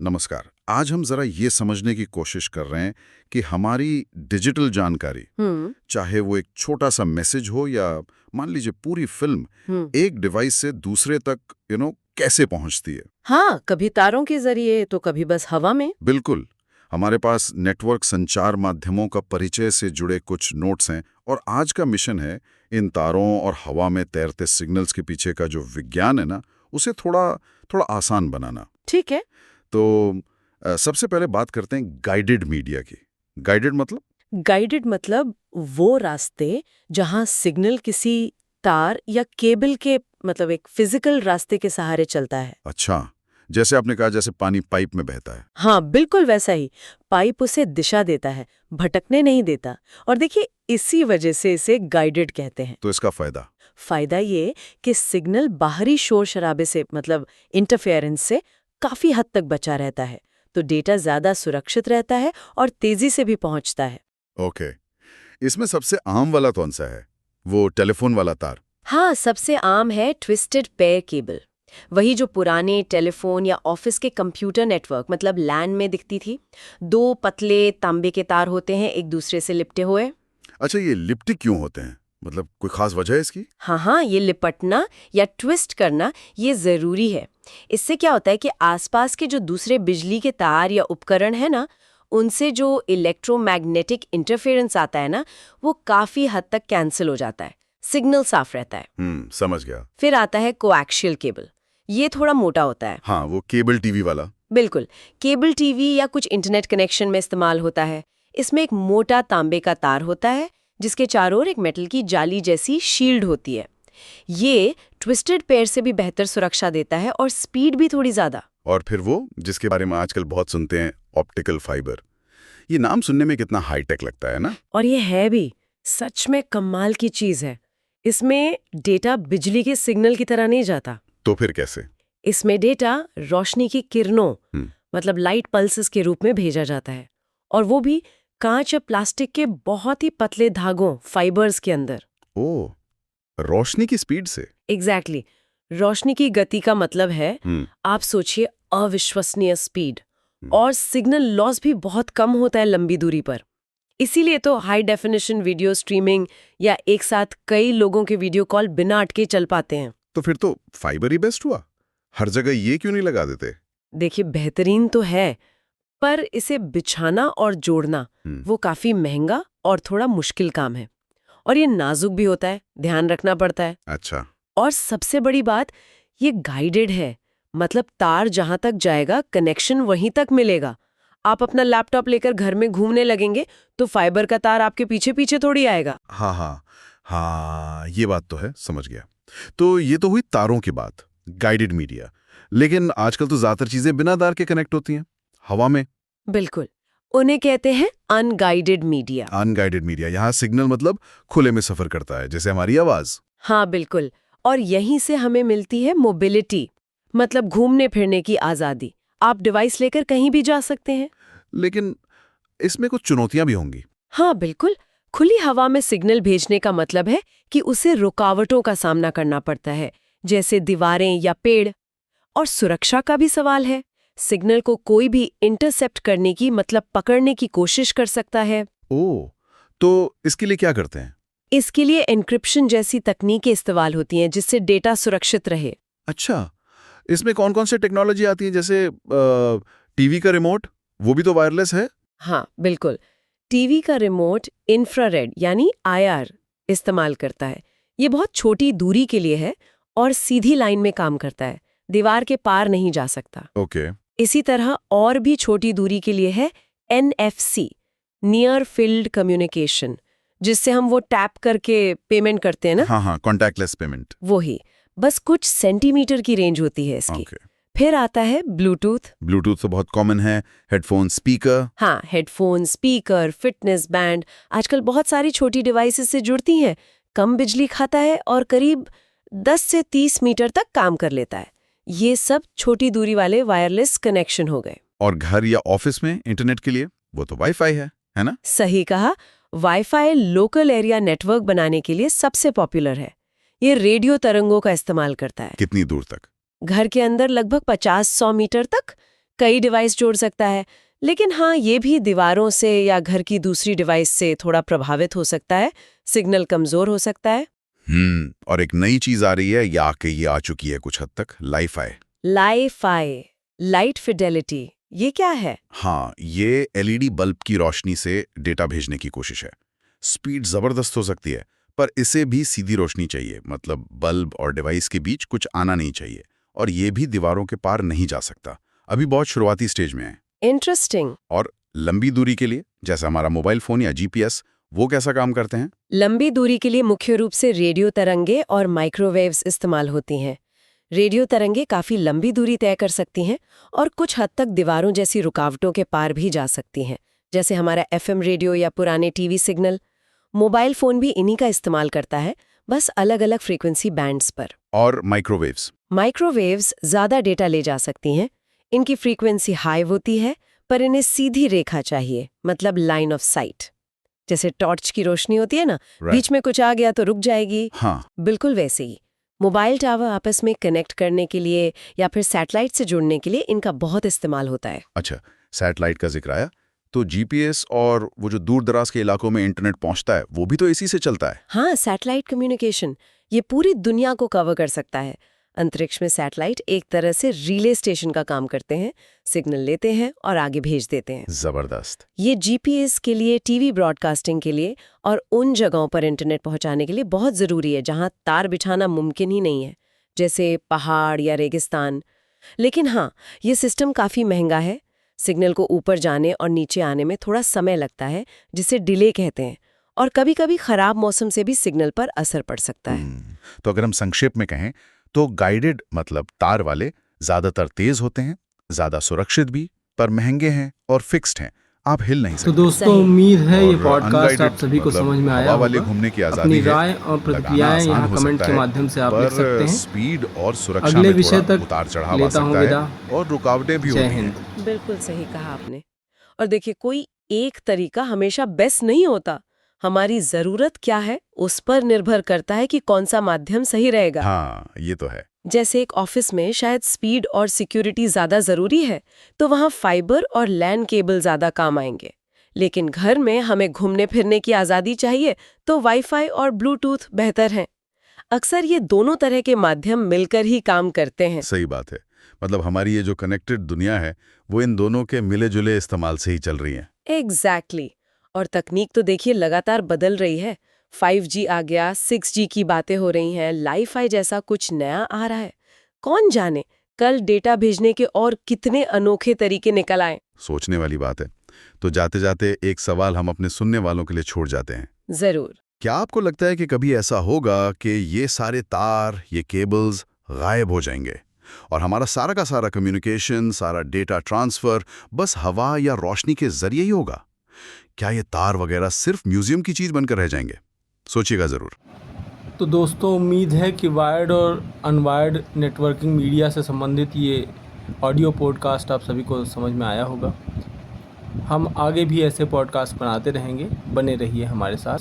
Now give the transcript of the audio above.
नमस्कार। आज हम जरा ये समझने की कोशिश कर रहे हैं कि हमारी डिजिटल जानकारी, चाहे वो एक छोटा सा मैसेज हो या मान लीजिए पूरी फिल्म, एक डिवाइस से दूसरे तक कैसे पहुंचती है। हाँ, कभी तारों के जरिए तो कभी बस हवा में। बिल्कुल। हमारे पास नेटवर्क संचार माध्यमों का परिचय से जुड़े कुछ नोट्स हैं और आज का मिशन है इन तारों और हवा में तैरते सिग्नल्स के पीछे का जो विज्ञान है ना, उसे थोड़ा थोड़ा आसान बनाना। ठीक है। तो सबसे पहले बात करते हैं गाइडेड मीडिया की। गाइडेड मतलब? गाइडेड मतलब वो रास्ते जहां सिग्नल किसी तार या केबल के मतलब एक फिजिकल रास्ते के सहारे चलता है। अच्छा, जैसे आपने कहा जैसे पानी पाइप में बहता है। हाँ, बिल्कुल वैसा ही। पाइप उसे दिशा देता है, भटकने नहीं देता। और देखिए, इसी वजह से इसे गाइडेड कहते हैं। तो इसका फायदा? फायदा ये कि सिग्नल बाहरी शोर शराबे से मतलब इंटरफेरेंस से काफी हद तक बचा रहता है, तो डेटा ज्यादा सुरक्षित रहता है और तेजी से भी पहुंचता है। ओके। इसमें सबसे आम वाला कौन सा है? वो टेलीफोन वाला तार? हाँ, सबसे आम है ट्विस्टेड पेयर केबल। वही जो पुराने टेलीफोन या ऑफिस के कंप्यूटर नेटवर्क मतलब लैन में दिखती थी। दो पतले तांबे के तार होते हैं एक दूसरे से लिपटे हुए। अच्छा, ये लिपटी क्यों होते हैं? मतलब कोई खास वजह है इसकी? हाँ, ये लिपटना या ट्विस्ट करना ये जरूरी है। इससे क्या होता है कि आसपास के जो दूसरे बिजली के तार या उपकरण है ना, उनसे जो इलेक्ट्रोमैग्नेटिक इंटरफेरेंस आता है ना, वो काफी हद तक कैंसिल हो जाता है। सिग्नल साफ रहता है। समझ गया। फिर आता है कोएक्शियल केबल। ये थोड़ा मोटा होता है। हाँ, वो केबल टीवी वाला। बिल्कुल, केबल टीवी या कुछ इंटरनेट कनेक्शन में इस्तेमाल होता है। इसमें एक मोटा तांबे का तार होता है जिसके चारों ओर एक मेटल की जाली जैसी शील्ड होती है। ये ट्विस्टेड पेयर से भी बेहतर सुरक्षा देता है और स्पीड भी थोड़ी ज्यादा। और फिर वो जिसके बारे में आजकल बहुत सुनते हैं, ऑप्टिकल फाइबर। ये नाम सुनने में कितना हाईटेक लगता है ना? और ये है भी सच में कमाल की चीज है। इसमें डेटा बिजली के सिग्नल की तरह नहीं जाता। तो फिर कैसे? इसमें डेटा रोशनी की किरणों मतलब लाइट पल्सेस के रूप में भेजा जाता है, और वो भी कांच या प्लास्टिक के बहुत ही पतले धागों फाइबर्स के अंदर। ओह, रोशनी की स्पीड से? एग्जैक्टली। रोशनी की गति का मतलब है आप सोचिए अविश्वसनीय स्पीड। और सिग्नल लॉस भी बहुत कम होता है लंबी दूरी पर। इसीलिए तो हाई डेफिनेशन वीडियो स्ट्रीमिंग या एक साथ कई लोगों के वीडियो कॉल बिना अटके चल पाते हैं। तो फिर तो फाइबर ही बेस्ट हुआ। हर जगह ये क्यों नहीं लगा देते? देखिए, बेहतरीन तो है, पर इसे बिछाना और जोड़ना वो काफी महंगा और थोड़ा मुश्किल काम है। और ये नाजुक भी होता है, ध्यान रखना पड़ता है। अच्छा। और सबसे बड़ी बात, ये गाइडेड है, मतलब तार जहां तक जाएगा कनेक्शन वहीं तक मिलेगा। आप अपना लैपटॉप लेकर घर में घूमने लगेंगे तो फाइबर का तार आपके पीछे पीछे थोड़ी आएगा। हाँ हाँ हाँ, ये बात तो है, समझ गया। तो ये तो हुई तारों की बात, गाइडेड मीडिया। लेकिन आजकल तो ज्यादातर चीजें बिना तार के कनेक्ट होती हैं, हवा में। बिल्कुल, उन्हें कहते हैं अनगाइडेड मीडिया। अनगाइडेड मीडिया, यहाँ सिग्नल मतलब खुले में सफर करता है, जैसे हमारी आवाज। हाँ बिल्कुल, और यहीं से हमें मिलती है मोबिलिटी, मतलब घूमने फिरने की आजादी। आप डिवाइस लेकर कहीं भी जा सकते हैं। लेकिन इसमें कुछ चुनौतियां भी होंगी। हाँ बिल्कुल, खुली हवा में सिग्नल भेजने का मतलब है कि उसे रुकावटों का सामना करना पड़ता है, जैसे दीवारें या पेड़। और सुरक्षा का भी सवाल है। सिग्नल को कोई भी इंटरसेप्ट करने की मतलब पकड़ने की कोशिश कर सकता है। ओह, तो इसके लिए क्या करते हैं? इसके लिए एन्क्रिप्शन जैसी तकनीकें इस्तेमाल होती हैं जिससे डेटा सुरक्षित रहे। अच्छा, इसमें कौन कौन से टेक्नोलॉजी आती है? जैसे टीवी का रिमोट, वो भी तो वायरलेस है। हाँ बिल्कुल, टीवी का रिमोट इंफ्रारेड यानी IR इस्तेमाल करता है। ये बहुत छोटी दूरी के लिए है और सीधी लाइन में काम करता है, दीवार के पार नहीं जा सकता। ओके। इसी तरह और भी छोटी दूरी के लिए है NFC नियर फील्ड कम्युनिकेशन, जिससे हम वो टैप करके पेमेंट करते हैं ना। हाँ हाँ, कॉन्टैक्टलेस पेमेंट। वही, बस कुछ सेंटीमीटर की रेंज होती है इसकी। ओके। फिर आता है ब्लूटूथ। ब्लूटूथ तो बहुत कॉमन है। Headphone, speaker. हाँ, हेडफोन, स्पीकर, फिटनेस बैंड, आजकल बहुत सारी छोटी डिवाइसेस से जुड़ती हैं। कम बिजली खाता है और करीब 10 से 30 मीटर तक काम कर लेता है। ये सब छोटी दूरी वाले वायरलेस कनेक्शन हो गए। और घर या ऑफिस में इंटरनेट के लिए वो तो वाईफाई है ना? सही कहा, वाईफाई लोकल एरिया नेटवर्क बनाने के लिए सबसे पॉपुलर है। ये रेडियो तरंगों का इस्तेमाल करता है। कितनी दूर तक? घर के अंदर लगभग 50-100 मीटर तक, कई डिवाइस जोड़ सकता है, लेकिन हाँ, ये भी दीवारों से या घर की दूसरी डिवाइस से थोड़ा प्रभावित हो सकता है, सिग्नल कमजोर हो सकता है। और एक नई चीज आ रही है या आके ये आ चुकी है कुछ हद तक, लाईफाई। लाईफाई, लाइट फिडेलिटी, ये क्या है? हाँ, ये एलईडी बल्ब की रोशनी से डेटा भेजने की कोशिश है। स्पीड जबरदस्त हो सकती है, पर इसे भी सीधी रोशनी चाहिए, मतलब बल्ब और डिवाइस के बीच कुछ आना नहीं चाहिए, और ये भी दीवारों के पार नहीं जा सकता। अभी बहुत शुरुआती स्टेज में है। इंटरेस्टिंग। और लंबी दूरी के लिए, जैसे हमारा मोबाइल फोन या जीपीएस, वो कैसा काम करते हैं? लंबी दूरी के लिए मुख्य रूप से रेडियो तरंगे और माइक्रोवेव्स इस्तेमाल होती हैं। रेडियो तरंगे काफी लंबी दूरी तय कर सकती हैं और कुछ हद तक दीवारों जैसी रुकावटों के पार भी जा सकती हैं, जैसे हमारा एफएम रेडियो या पुराने टीवी सिग्नल। मोबाइल फोन भी इन्हीं का इस्तेमाल करता है, बस अलग अलग फ्रीक्वेंसी बैंड्स पर। और माइक्रोवेव्स? माइक्रोवेव्स ज्यादा डेटा ले जा सकती हैं। इनकी फ्रीक्वेंसी हाई होती है, पर इन्हें सीधी रेखा चाहिए, मतलब लाइन ऑफ साइट। जैसे टॉर्च की रोशनी होती है ना, बीच में कुछ आ गया तो रुक जाएगी। हाँ, बिल्कुल वैसे ही मोबाइल टावर आपस में कनेक्ट करने के लिए या फिर सैटेलाइट से जुड़ने के लिए इनका बहुत इस्तेमाल होता है। अच्छा, सैटेलाइट का जिक्र आया, तो जीपीएस और वो जो दूर दराज के इलाकों में इंटरनेट पहुंचता है, वो भी तो इसी से चलता है। हाँ, सैटेलाइट कम्युनिकेशन ये पूरी दुनिया को कवर कर सकता है। अंतरिक्ष में सैटेलाइट एक तरह से रिले स्टेशन का काम करते हैं, सिग्नल लेते हैं और आगे भेज देते हैं। जबरदस्त। ये जीपीएस के लिए, टीवी ब्रॉडकास्टिंग के लिए और उन जगहों पर इंटरनेट पहुंचाने के लिए बहुत जरूरी है जहां तार बिछाना मुमकिन ही नहीं है, जैसे पहाड़ या रेगिस्तान। लेकिन हाँ, ये सिस्टम काफी महंगा है। सिग्नल को ऊपर जाने और नीचे आने में थोड़ा समय लगता है, जिसे डिले कहते हैं, और कभी-कभी खराब मौसम से भी सिग्नल पर असर पड़ सकता है। तो अगर हम संक्षेप में कहें तो गाइडेड मतलब तार वाले ज्यादातर तेज होते हैं, ज्यादा सुरक्षित भी, पर महंगे हैं और फिक्स्ड हैं, आप हिल नहीं सकते। तो दोस्तों, उम्मीद है ये पॉडकास्ट आप सभी को मतलब समझ में आया हवा वाले होगा। घूमने की आजादी अपनी है, राय और प्रतिक्रियाएं लगाना यहाँ आसान हो कमेंट सकता के है, माध्यम से आप लिख पर सकते हैं। स्पीड और सुरक्षा अगले में विषय थोड़ा तक उतार चढ़ाव आ लेता हूँ सकता विदा। है और रुकावटें भी जय होती हैं। हिंद। बिल्कुल सही कहा आपने। और देखिए, कोई एक तरीका हमेशा बेस्ट नहीं होता। हमारी जरूरत क्या है उस पर निर्भर करता है कि कौन सा माध्यम सही रहेगा। हाँ, ये तो है। जैसे एक ऑफिस में शायद स्पीड और सिक्योरिटी ज्यादा जरूरी है, तो वहाँ फाइबर और लैन केबल ज्यादा काम आएंगे। लेकिन घर में हमें घूमने फिरने की आजादी चाहिए, तो वाईफाई और ब्लूटूथ बेहतर हैं। अक्सर ये दोनों तरह के माध्यम मिलकर ही काम करते हैं। सही बात है। मतलब हमारी ये जो कनेक्टेड दुनिया है, वो इन दोनों के मिले जुले इस्तेमाल से ही चल रही है। एग्जैक्टली। और तकनीक तो देखिए लगातार बदल रही है। 5G आ गया, 6G की बातें हो रही हैं, लाईफाई जैसा कुछ नया आ रहा है। कौन जाने कल डेटा भेजने के और कितने अनोखे तरीके निकल आए। सोचने वाली बात है। तो जाते जाते एक सवाल हम अपने सुनने वालों के लिए छोड़ जाते हैं। जरूर। क्या आपको लगता है कि कभी ऐसा होगा कि ये सारे तार, ये केबल्स गायब हो जाएंगे और हमारा सारा का सारा कम्युनिकेशन, सारा डेटा ट्रांसफर बस हवा या रोशनी के जरिए ही होगा? क्या ये तार वगैरह सिर्फ म्यूजियम की चीज बनकर रह जाएंगे? सोचिएगा जरूर। तो दोस्तों, उम्मीद है कि वायर्ड और अनवायर्ड नेटवर्किंग मीडिया से संबंधित ये ऑडियो पॉडकास्ट आप सभी को समझ में आया होगा। हम आगे भी ऐसे पॉडकास्ट बनाते रहेंगे, बने रहिए हमारे साथ।